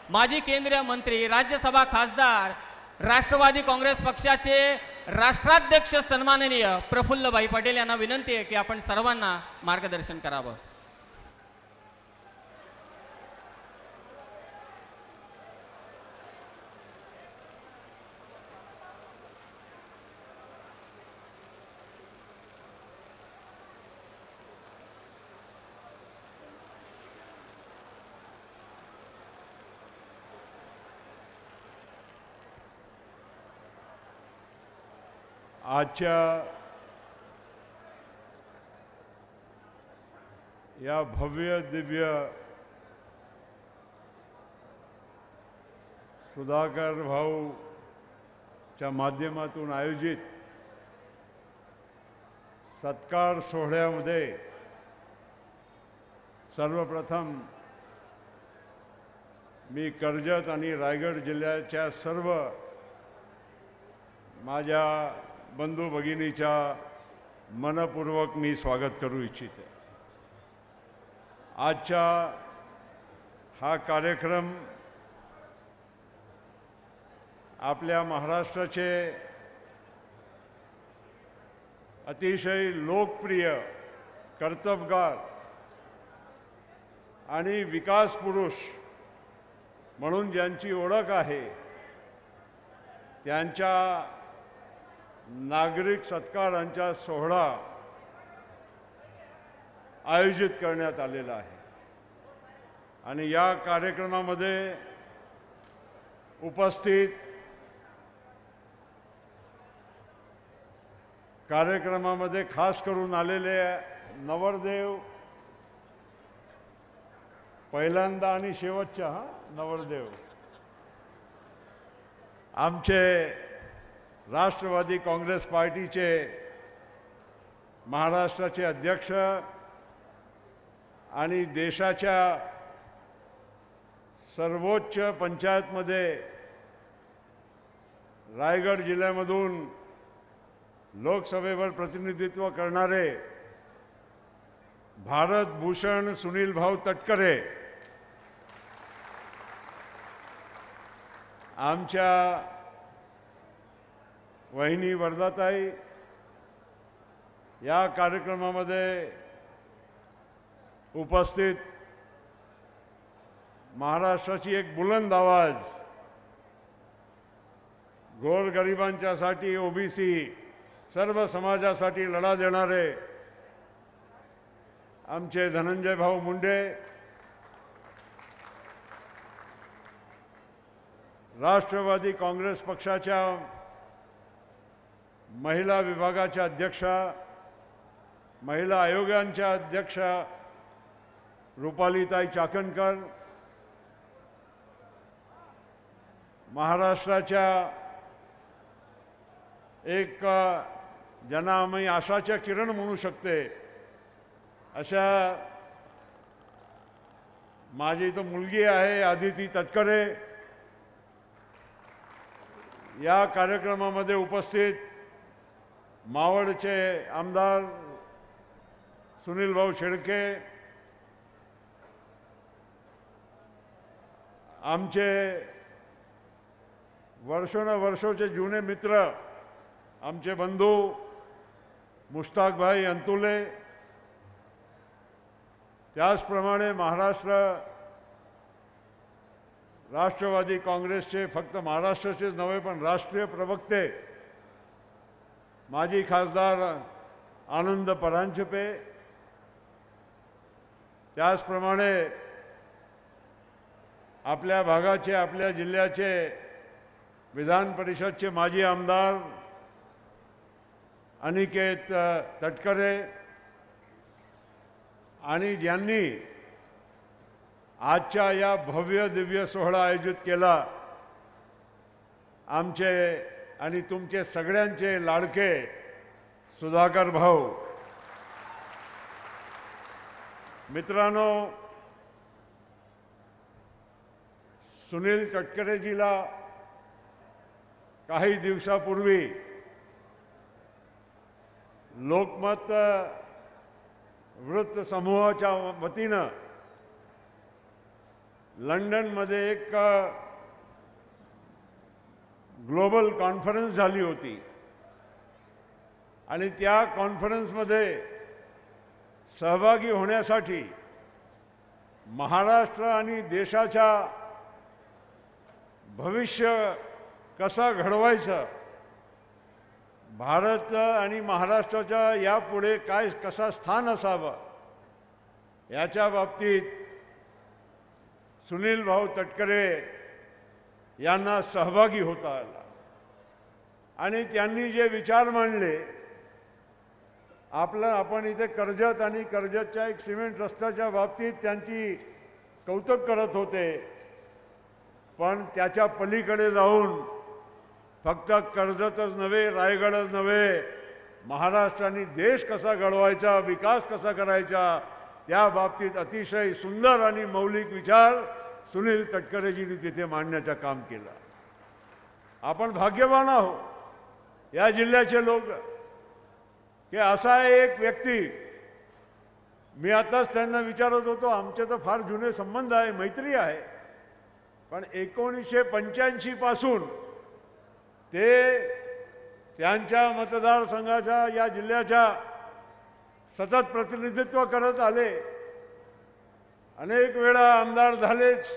माजी केंद्रीय मंत्री, राज्यसभा खासदार, राष्ट्रवादी काँग्रेस पक्षाचे राष्ट्राध्यक्ष सन्माननीय प्रफुल्लभाई पटेल यांना विनंती आहे की आपण सर्वांना मार्गदर्शन करावं. आजच्या या भव्य दिव्य सुधाकर भाऊच्या माध्यमातून आयोजित सत्कार सोहळ्यामध्ये सर्वप्रथम मी कर्जत आणि रायगड जिल्ह्याच्या सर्व माझ्या बंधू भगिनीच्या मनपूर्वक मी स्वागत करू इच्छिते. आजचा हा कार्यक्रम आपल्या महाराष्ट्राचे अतिशय लोकप्रिय, कर्तबगार आणि विकास पुरुष म्हणून ज्यांची ओळख आहे त्यांच्या नागरिक सत्कारांचा सोहळा आयोजित करण्यात आलेला आहे. आणि या कार्यक्रमामध्ये उपस्थित कार्यक्रमामध्ये खास करून आलेले नवरदेव, पहिल्यांदा आणि शेवटचा नवरदेव, आमचे राष्ट्रवादी काँग्रेस पार्टीचे महाराष्ट्राचे अध्यक्ष आणि देशाच्या सर्वोच्च पंचायतमध्ये रायगड जिल्ह्यामधून लोकसभेवर प्रतिनिधित्व करणारे भारत भूषण सुनील भाऊ तटकरे, आमच्या वहिनी वर्धाताई, या कार्यक्रमामध्ये उपस्थित महाराष्ट्राची एक बुलंद आवाज, गोरगरिबांच्यासाठी, ओबीसी सर्व समाजासाठी लढा देणारे आमचे धनंजय भाऊ मुंडे, राष्ट्रवादी काँग्रेस पक्षाच्या महिला विभागाच्या अध्यक्षा, महिला आयोगांच्या अध्यक्षा रुपालीताई चाकणकर, महाराष्ट्राच्या एक ज्यांना आम्ही आशाच्या किरण म्हणू शकते अशा माझी तो मुलगी आहे आदिती तटकरे, या कार्यक्रमामध्ये उपस्थित मावळचे आमदार सुनील भाऊ शेळके, आमचे वर्षोचे जुने मित्र, आमचे बंधू मुश्ताक भाई अंतुले, त्याचप्रमाणे राष्ट्रवादी काँग्रेसचे फक्त महाराष्ट्राचेच नव्हे पण राष्ट्रीय प्रवक्ते माजी खासदार आनंद परांजपे, त्याचप्रमाणे आपल्या भागाचे, आपल्या जिल्ह्याचे विधान परिषदचे माजी आमदार अनिकेत तटकरे, आणि ज्यांनी आजच्या या भव्य दिव्य सोहळा आयोजित केला, आमचे आणि तुमचे सगळ्यांचे लाडके सुधाकर भाऊ. मित्रांनो, सुनील तटकरेजीला काही दिवसापूर्वी लोकमत वृत्त समूहाच्या वतीनं लंडनमध्ये एक ग्लोबल कॉन्फरन्स झाली होती आणि त्या कॉन्फरन्समध्ये सहभागी होण्यासाठी महाराष्ट्र आणि देशाच्या भविष्य कसा घडवायचं, भारत आणि महाराष्ट्राच्या यापुढे काय कसा स्थान असावं याच्या बाबतीत सुनील भाऊ तटकरे यांना सहभागी होता आला आणि त्यांनी जे विचार मांडले, आपण इथे कर्जत आणि कर्जतच्या एक सिमेंट रस्त्याच्या बाबतीत त्यांची कौतुक करत होते, पण त्याच्या पलीकडे जाऊन फक्त कर्जतच नव्हे, रायगडच नव्हे, महाराष्ट्र आणि देश कसा घडवायचा, विकास कसा करायचा त्या बाबतीत अतिशय सुंदर आणि मौलिक विचार सुनील तटकरेजींनी तिथे मांडण्याचं काम केलं. आपण भाग्यवान आहोत या जिल्ह्याचे लोक की असा एक व्यक्ती, मी आताच त्यांना विचारत होतो, आमचे तर फार जुने संबंध आहे, मैत्री आहे, पण 1985 पासून ते त्यांच्या मतदारसंघाच्या या जिल्ह्याच्या सतत प्रतिनिधित्व करत आले. अनेक वेळा आमदार झालेच,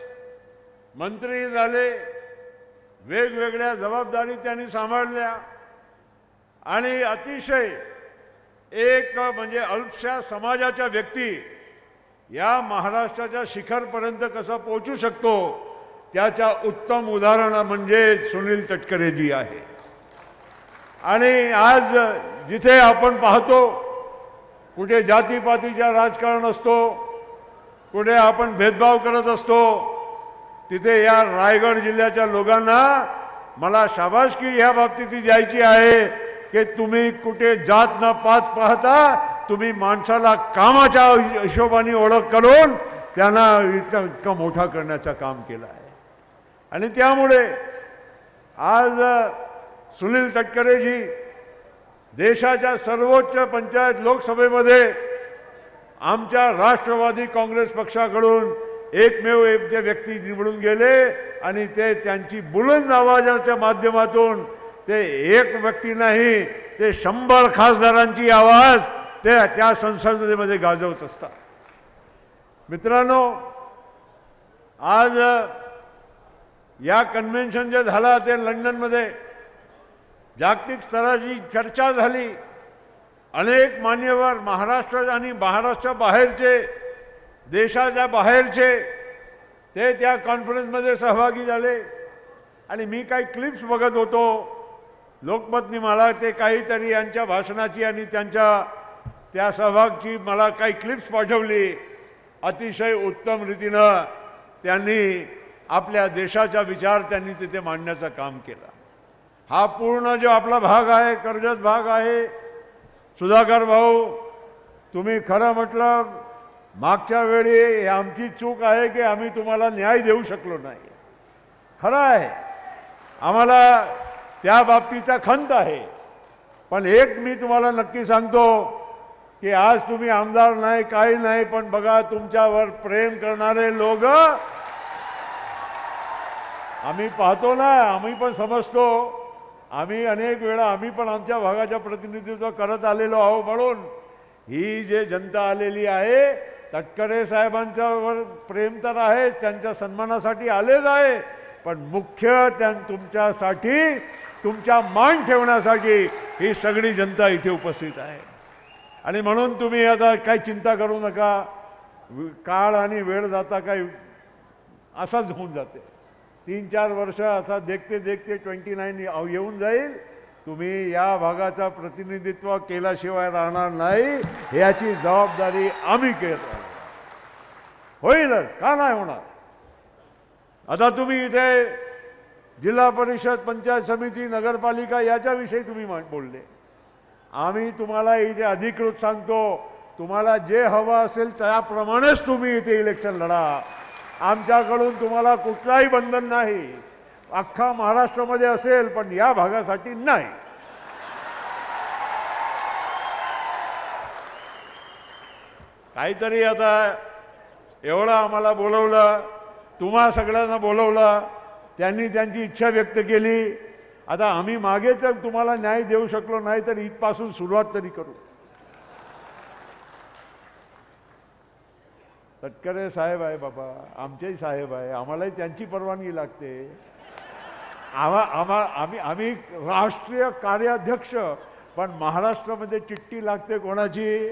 मंत्री झाले, वेगवेगळ्या जबाबदारी त्यांनी सांभाळल्या आणि अतिशय एक म्हणजे अल्पशा समाजाच्या व्यक्ती या महाराष्ट्राच्या शिखरपर्यंत कसा पोहोचू शकतो त्याच्या उत्तम उदाहरण म्हणजे सुनील तटकरेजी आहे. आणि आज जिथे आपण पाहतो कुठे जातीपातीचा राजकारण असतो, कुठे आपण भेदभाव करत असतो, तिथे या रायगड जिल्ह्याच्या लोकांना मला शाबासकी या बाबतीत द्यायची आहे की तुम्ही कुठे जात न पात पाहता तुम्ही माणसाला कामाच्या हिशोबाने ओळख करून त्यांना इतका मोठा करण्याचं काम केलं आहे. आणि त्यामुळे आज सुनील तटकरेजी देशाच्या सर्वोच्च पंचायत लोकसभेमध्ये आमच्या राष्ट्रवादी काँग्रेस पक्षाकडून एकमेव एक व्यक्ती निवडून गेले आणि ते त्यांची बुलंद आवाजाच्या माध्यमातून ते एक व्यक्ती नाही, ते 100 खासदारांची आवाज ते त्या संसदेमध्ये गाजवत असतात. मित्रांनो, आज या कन्व्हेन्शन जे झाला ते लंडनमध्ये जागतिक स्तराची चर्चा झाली. अनेक मान्यवर महाराष्ट्र आणि महाराष्ट्रा बाहेरचे, देशाच्या बाहेरचे ते त्या कॉन्फरन्समध्ये सहभागी झाले. आणि मी काही क्लिप्स बघत होतो, लोकमतनी मला ते काहीतरी यांच्या भाषणाची आणि त्यांच्या त्या सहभागची मला काही क्लिप्स पाठवली. अतिशय उत्तम रीतीनं त्यांनी आपल्या देशाचा विचार त्यांनी तिथे मांडण्याचं काम केलं. हा पूर्ण जो आपला भाग आहे, कर्जत भाग आहे, सुधाकर भाऊ तुम्ही खरं म्हटलं मागच्या वेळी आमची चूक आहे की आम्ही तुम्हाला न्याय देऊ शकलो नाही. खरं आहे, आम्हाला त्या बाबतीचा खंत आहे. पण एक मी तुम्हाला नक्की सांगतो की आज तुम्ही आमदार नाही, काही नाही, पण बघा तुमच्यावर प्रेम करणारे लोक आम्ही पाहतो ना, आम्ही पण समजतो. आम्ही अनेक वेळा आम्ही पण आमच्या भागाच्या प्रतिनिधित्व करत आलेलो आहोत. म्हणून ही जे जनता आलेली आहे, तटकरे साहेबांच्यावर प्रेम तर आहे, त्यांच्या सन्मानासाठी आलेच आहे, पण मुख्य तुमच्यासाठी, तुमच्या मान ठेवण्यासाठी ही सगळी जनता इथे उपस्थित आहे. आणि म्हणून तुम्ही आता काही चिंता करू नका. काळ आणि वेळ जाता काही असाच होऊन जाते. 3-4 वर्ष असा देखते देखते 29 येऊन जाईल. तुम्ही या भागाचा प्रतिनिधित्व केल्याशिवाय राहणार नाही, याची जबाबदारी आम्ही घेत आहोत. होईलच, का नाही होणार. आता तुम्ही इथे जिल्हा परिषद, पंचायत समिती, नगरपालिका याच्याविषयी तुम्ही बोलले. आम्ही तुम्हाला इथे अधिकृत सांगतो, तुम्हाला जे हवं असेल त्याप्रमाणेच तुम्ही इथे इलेक्शन लढा. आमच्याकडून तुम्हाला कुठलाही बंधन नाही. अख्खा महाराष्ट्रामध्ये असेल, पण या भागासाठी नाही. काहीतरी आता एवढं आम्हाला बोलवलं, तुम्हा सगळ्यांना बोलवलं, त्यांनी त्यांची इच्छा व्यक्त केली. आता आम्ही मागे तर तुम्हाला न्याय देऊ शकलो नाही, तर इथपासून सुरुवात तरी करू. तटकरे साहेब आहे बाबा, आमचेही साहेब आहे, आम्हालाही त्यांची परवानगी लागते. आम्ही राष्ट्रीय कार्याध्यक्ष, पण महाराष्ट्रामध्ये चिठ्ठी लागते कोणाची?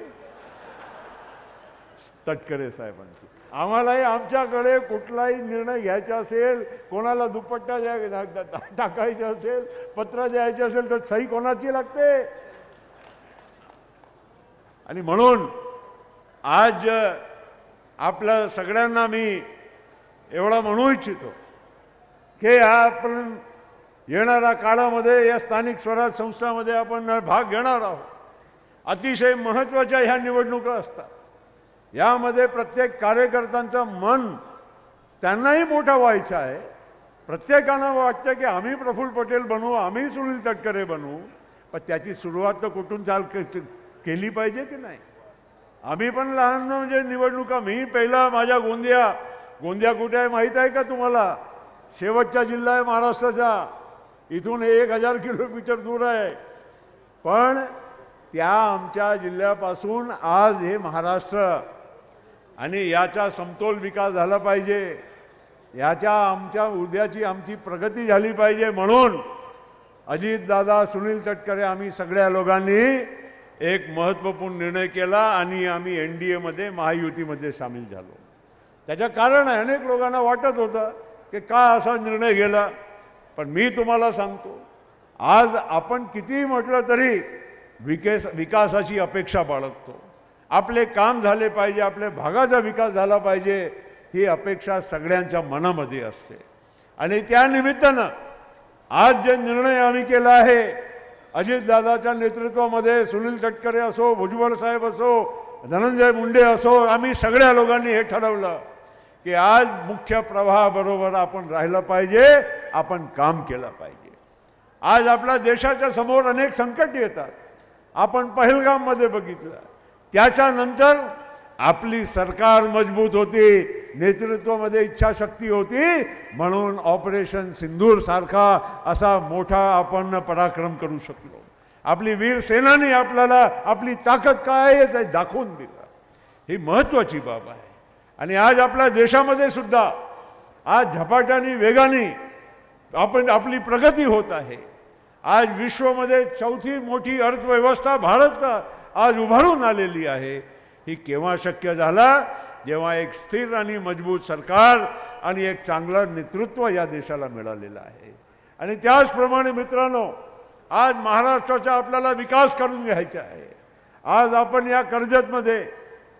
तटकरे साहेबांची. आम्हालाही आमच्याकडे कुठलाही निर्णय घ्यायचा असेल, कोणाला दुपट्टा टाकायचा असेल, पत्र द्यायचे असेल, तर सही कोणाची लागते? आणि म्हणून आज आपल्या सगळ्यांना मी एवढा म्हणू इच्छितो की आपण येणाऱ्या काळामध्ये या स्थानिक स्वराज संस्थांमध्ये आपण भाग घेणार आहोत. अतिशय महत्त्वाच्या ह्या निवडणुका असतात. यामध्ये प्रत्येक कार्यकर्त्यांचं मन त्यांनाही मोठा व्हायचं आहे. प्रत्येकानं वाटतं की आम्ही प्रफुल्ल पटेल बनू, आम्ही सुनील तटकरे बनू, पण त्याची सुरुवात तर कुठून केली पाहिजे की नाही? आम्ही पण लहान म्हणजे निवडणुका, मी पहिला माझ्या गोंदिया कुठे आहे माहीत आहे का तुम्हाला? शेवटचा जिल्हा आहे महाराष्ट्राचा, इथून 1000 किलोमीटर दूर आहे. पण त्या आमच्या जिल्ह्यापासून आज हे महाराष्ट्र आणि याचा समतोल विकास झाला पाहिजे, आमच्या उद्याची आमची प्रगती झाली पाहिजे. म्हणून अजितदादा, सुनील तटकरे, आम्ही सगळ्या लोकांनी एक महत्त्वपूर्ण निर्णय केला आणि आम्ही NDAमध्ये महायुतीमध्ये सामील झालो. त्याचं कारण आहे, अनेक लोकांना वाटत होतं की का असा निर्णय घेतला, पण मी तुम्हाला सांगतो, आज आपण कितीही म्हटलं तरी विकासाची अपेक्षा बाळगतो. आपले काम झाले पाहिजे, आपल्या भागाचा विकास झाला पाहिजे, ही अपेक्षा सगळ्यांच्या मनामध्ये असते. आणि त्या निमित्तानं आज जे निर्णय आम्ही केला आहे, अजितदादाच्या नेतृत्वामध्ये सुनील तटकरे असो, भुजबळ साहेब असो, धनंजय मुंडे असो, आम्ही सगळ्या लोकांनी हे ठरवलं की आज मुख्य प्रवाहाबरोबर आपण राहिलं पाहिजे, आपण काम केलं पाहिजे. आज आपल्या देशाच्या समोर अनेक संकट येतात. आपण पहलगाममध्ये बघितलं, त्याच्यानंतर आपली सरकार मजबूत होती, नेतृत्वामध्ये इच्छाशक्ती होती, म्हणून ऑपरेशन सिंदूर सारखा असा मोठा आपण पराक्रम करू शकलो. आपली वीर सेनानी आपल्याला आपली ताकद काय आहे ते दाखवून दिलं. ही महत्त्वाची बाब आहे. आणि आज आपल्या देशामध्ये सुद्धा आज झपाट्याने वेगाने आपली प्रगती होत आहे. आज विश्वामध्ये चौथी मोठी अर्थव्यवस्था भारत आज उभारून आलेली आहे. ही केव्हा शक्य झाला? जेव्हा एक स्थिर आणि मजबूत सरकार आणि एक चांगलं नेतृत्व या देशाला मिळालेलं आहे. आणि त्याचप्रमाणे मित्रांनो, आज महाराष्ट्राचा आपल्याला विकास करून घ्यायचा आहे. आज आपण या कर्जतमध्ये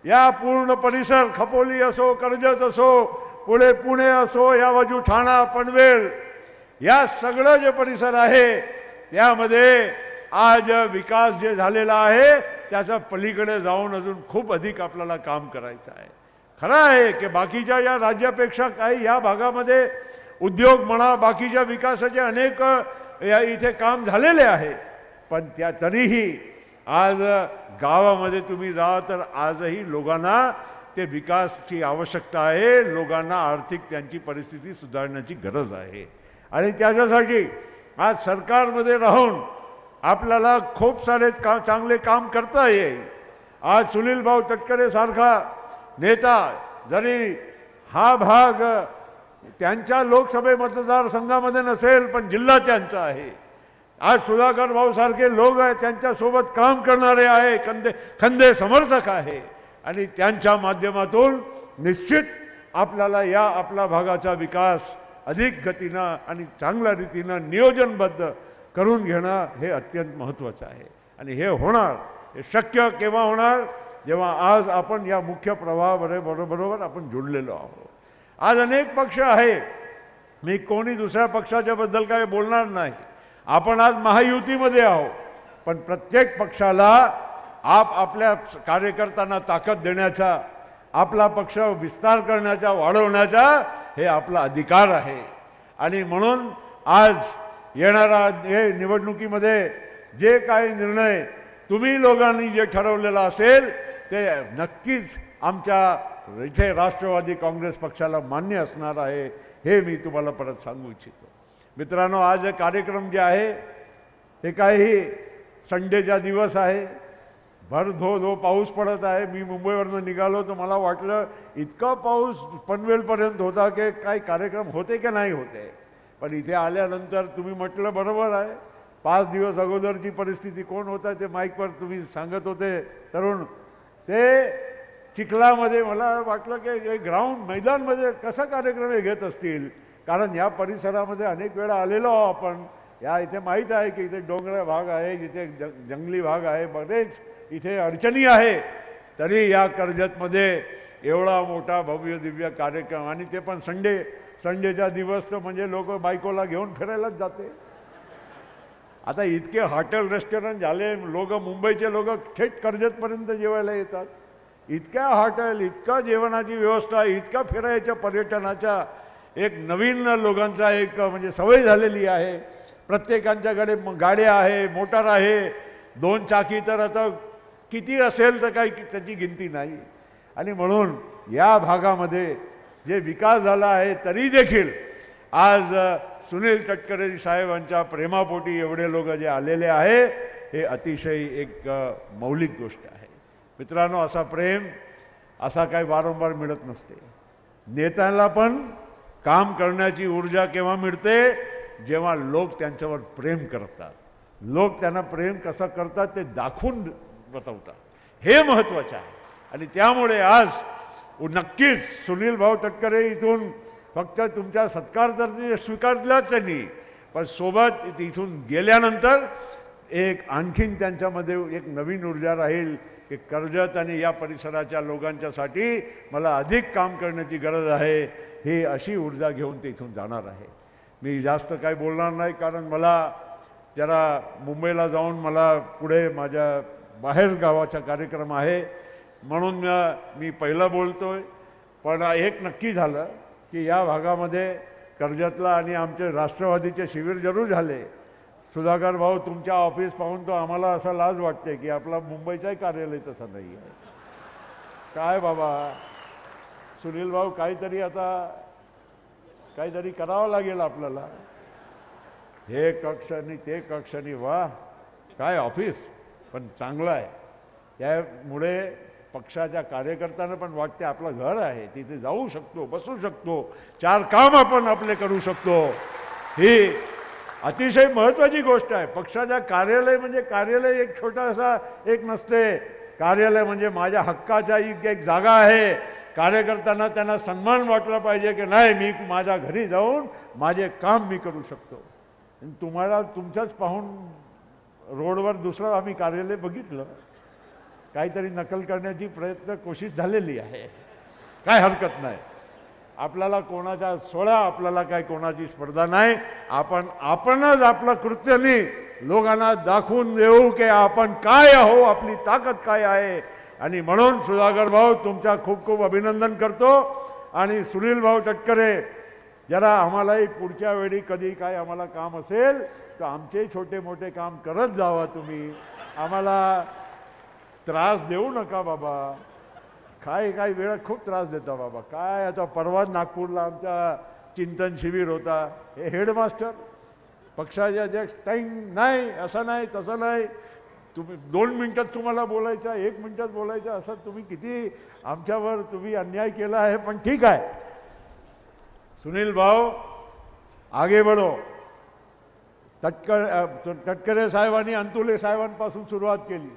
या पूर्ण परिसर, खपोली असो, कर्जत असो, पुणे असो, या बाजू ठाणा, पनवेल, या सगळं जे परिसर आहे त्यामध्ये आज विकास जे झालेला आहे त्याच्या पलीकडे जाऊन अजून खूप अधिक आपल्याला काम करायचं आहे. खरं आहे की बाकीच्या या राज्यापेक्षा काही या भागामध्ये उद्योग म्हणा, बाकीच्या विकासाचे अनेक या इथे काम झालेले आहे. पण तरीही आज गावामध्ये तुम्ही जा तर आजही लोकांना ते विकासाची आवश्यकता आहे. लोकांना आर्थिक त्यांची परिस्थिती सुधारण्याची गरज आहे. आणि त्याच्यासाठी आज सरकारमध्ये राहून आपल्याला खूप सारे चांगले काम करता येईल. आज सुनील भाऊ तटकरे सारखा नेता, जरी हा भाग त्यांच्या लोकसभे मतदारसंघामध्ये नसेल पण जिल्हा त्यांचा आहे, आज सुधाकर भाऊ सारखे लोक आहेत, त्यांच्यासोबत काम करणारे आहे, खंदे समर्थक आहे. आणि त्यांच्या माध्यमातून निश्चित आपल्याला या आपल्या भागाचा विकास अधिक गतीनं आणि चांगल्या रीतीनं नियोजनबद्ध करून घेणं हे अत्यंत महत्त्वाचं आहे. आणि हे होणार, हे शक्य केव्हा होणार? जेव्हा आज आपण या मुख्य प्रवाहाबरोबर आपण जुळलेलो आहोत. आज अनेक पक्ष आहे, मी कोणी दुसऱ्या पक्षाच्याबद्दल काय बोलणार नाही. आपण आज महायुतीमध्ये आहोत, पण प्रत्येक पक्षाला आपल्या कार्यकर्त्यांना ताकद देण्याचा, आपला पक्ष विस्तार करण्याचा, वाढवण्याचा हे आपला अधिकार आहे. आणि म्हणून आज येणारा हे निवडणुकीमध्ये जे काही निर्णय तुम्ही लोकांनी जे ठरवलेला असेल ते नक्कीच आमच्या इथे राष्ट्रवादी काँग्रेस पक्षाला मान्य असणार आहे, हे मी तुम्हाला परत सांगू इच्छितो. मित्रांनो, आज हे कार्यक्रम जे आहे हे काही संडेचा दिवस आहे, भर धो पाऊस पडत आहे. मी मुंबईवरनं निघालो तर मला वाटलं इतका पाऊस पनवेलपर्यंत होता की काही कार्यक्रम होते की नाही होते. पण इथे आल्यानंतर तुम्ही म्हटलं बरोबर आहे, 5 दिवस अगोदरची परिस्थिती कोण होता ते माईकवर तुम्ही सांगत होते तरुण, ते चिखलामध्ये मला वाटलं की ग्राउंड मैदानमध्ये कसा कार्यक्रम हे घेत असतील. कारण या परिसरामध्ये अनेक वेळा आलेलो आहो आपण. या इथे माहीत आहे की इथे डोंगराळ भाग आहे, जिथे जंगली भाग आहे, बरेच इथे अडचणी आहे. तरी या कर्जतमध्ये एवढा मोठा भव्य दिव्य कार्यक्रम, आणि ते पण संडेचा दिवस, तर म्हणजे लोक बायकोला घेऊन फिरायलाच जाते. आता इतके हॉटेल रेस्टॉरंट झाले, लोक मुंबईचे लोक थेट कर्जतपर्यंत जेवायला येतात. इतक्या हॉटेल, इतका जेवणाची व्यवस्था, इतका फिरायच्या पर्यटनाच्या एक नवीन लोकांचा एक म्हणजे सवय झालेली आहे. प्रत्येकांच्याकडे गाड्या आहे, मोटार आहे, 2 चाकी तर आता किती असेल तर काही त्याची गिनती नाही. आणि म्हणून या भागामध्ये जे विकास झाला आहे तरी देखील आज सुनील तटकरे साहेबांच्या प्रेमापोटी एवढे लोक जे आलेले आहे, हे अतिशय एक मौलिक गोष्ट आहे. मित्रांनो, असा प्रेम असा काही वारंवार मिळत नसते. नेत्याला पण काम करण्याची ऊर्जा केव्हा मिळते, जेव्हा लोक त्यांच्यावर प्रेम करतात. लोक त्यांना प्रेम कसं करतात ते दाखवून बतावतात, हे महत्त्वाचं आहे. आणि त्यामुळे आज नक्कीच सुनील भाऊ तटकरे इथून फक्त तुमचा सत्कार तर स्वीकारलाच त्यांनी, पण सोबत इथून गेल्यानंतर एक आणखीन त्यांच्यामध्ये एक नवीन ऊर्जा राहील की कर्जत आणि या परिसराच्या लोकांच्यासाठी मला अधिक काम करण्याची गरज आहे, ही अशी ऊर्जा घेऊन ते इथून जाणार आहे. मी जास्त काही बोलणार नाही, कारण मला जरा मुंबईला जाऊन मला पुढे माझ्या बाहेर गावाचा कार्यक्रम आहे, म्हणून मी पहिलं बोलतोय. पण एक नक्की झालं की या भागामध्ये कर्जतला आणि आमचे राष्ट्रवादीचे शिबिर जरूर झाले. सुधाकर भाऊ, तुमच्या ऑफिस पाहून तो आम्हाला असा लाज वाटते की आपला मुंबईचाही कार्यालय तसं नाही आहे. काय बाबा सुनील भाऊ, काहीतरी करावं लागेल आपल्याला. हे कक्ष आणि ते कक्ष आणि वा काय ऑफिस, पण चांगलं आहे. त्यामुळे पक्षाच्या कार्यकर्त्यांना पण वाटते आपलं घर आहे, तिथे जाऊ शकतो, बसू शकतो, 4 काम आपण आपले करू शकतो. ही अतिशय महत्त्वाची गोष्ट आहे. पक्षाच्या कार्यालय म्हणजे कार्यालय एक छोटासा एक नसते. कार्यालय म्हणजे माझ्या हक्काच्या एक जागा आहे. कार्यकर्त्यांना त्यांना सन्मान वाटला पाहिजे की नाही, मी माझ्या घरी जाऊन माझे काम मी करू शकतो. तुम्हाला तुमच्याच पाहून रोडवर दुसरं आम्ही कार्यालय बघितलं, काहीतरी नकल करण्याची कोशिश झालेली आहे. काय हरकत नाही, आपल्याला कोणाच्या आपल्याला काय कोणाची स्पर्धा नाही. आपणच आपलं कृत्याने लोकांना दाखवून देऊ की आपण काय आहो, आपली ताकद काय आहे. आणि म्हणून सुधाकर भाऊ, तुमचा खूप खूप अभिनंदन करतो. आणि सुनील भाऊ तटकरे, जरा आम्हालाही पुढच्या वेळी कधी काय आम्हाला काम असेल तर आमचे छोटे मोठे काम करत जावा. तुम्ही आम्हाला त्रास देऊ नका बाबा. काही वेळा खूप त्रास देता बाबा. काय आता परवा नागपूरला आमचा चिंतन शिबिर होता. हे हेडमास्टर पक्षाचे अध्यक्ष, टाईम नाही, असं नाही तसं नाही, तुम्ही 2 मिनिटात तुम्हाला बोलायचं, 1 मिनिटात बोलायचं, असं तुम्ही किती आमच्यावर तुम्ही अन्याय केला आहे. पण ठीक आहे सुनील भाऊ, आगे बढ़ो. तटकरे साहेबांनी अंतुले साहेबांपासून सुरुवात केली.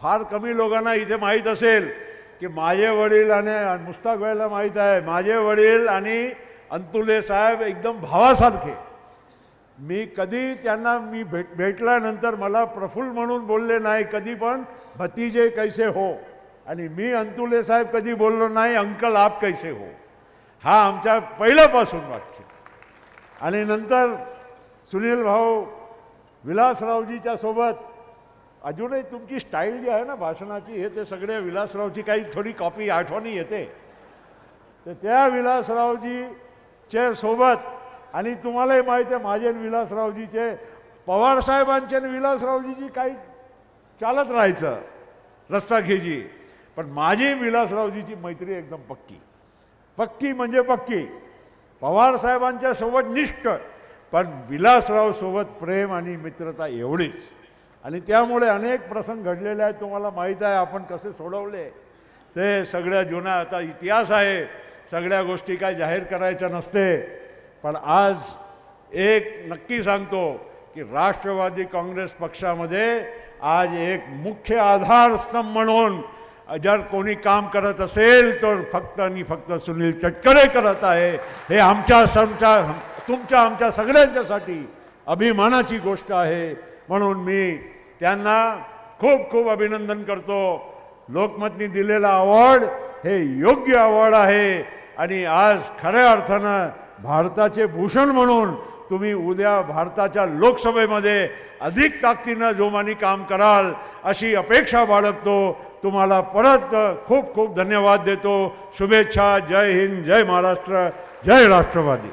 फार कमी लोकांना इथे माहीत असेल की माझे वडील आणि मुस्ताक भाईला माहीत आहे, माझे वडील आणि अंतुले साहेब एकदम भावासारखे. मी कधी त्यांना भेटल्यानंतर मला प्रफुल्ल म्हणून बोलले नाही कधी, पण भतीजे कैसे हो. आणि मी अंतुले साहेब कधी बोललो नाही अंकल आप कैसे हो. हा आमच्या पहिल्यापासून वाक्य. आणि नंतर सुनील भाऊ विलासरावजीच्या सोबत अजूनही तुमची स्टाईल जी आहे ना भाषणाची, हे ते सगळे विलासरावची काही थोडी कॉपी आठवणी येते, तर त्या विलासरावजीच्या सोबत. आणि तुम्हालाही माहिती आहे माझे विलासरावजीचे, पवारसाहेबांचे विलासरावजीची काही चालत राहायचं रस्साखेची. पण माझी विलासरावजीची मैत्री एकदम पक्की, पक्की म्हणजे पक्की. पवार साहेबांच्या सोबत निष्ठ, पण विलासराव सोबत प्रेम आणि मित्रता एवढीच. आणि त्यामुळे अनेक प्रसंग घडलेले आहेत, तुम्हाला माहीत आहे आपण कसे सोडवले ते सगळ्या जुना आता इतिहास आहे, सगळ्या गोष्टी काय जाहीर करायच्या नसते. पण आज एक नक्की सांगतो की राष्ट्रवादी काँग्रेस पक्षामध्ये आज एक मुख्य आधारस्तंभ म्हणून जर कोणी काम करत असेल तर फक्त आणि फक्त सुनील तटकरे करत आहे. हे आमच्या सगळ्यांच्यासाठी अभिमानाची गोष्ट आहे. म्हणून मी त्यांना खूप खूप अभिनंदन करतो. लोकमतनी दिलेला अवॉर्ड हे योग्य अवॉर्ड आहे आणि आज खऱ्या अर्थानं भारताचे भूषण म्हणून तुम्ही उद्या भारताच्या लोकसभेमध्ये अधिक ताकदीनं जोमाने काम कराल अशी अपेक्षा बाळगतो. तुम्हाला परत खूप खूप धन्यवाद देतो. शुभेच्छा. जय हिंद, जय महाराष्ट्र, जय राष्ट्रवादी.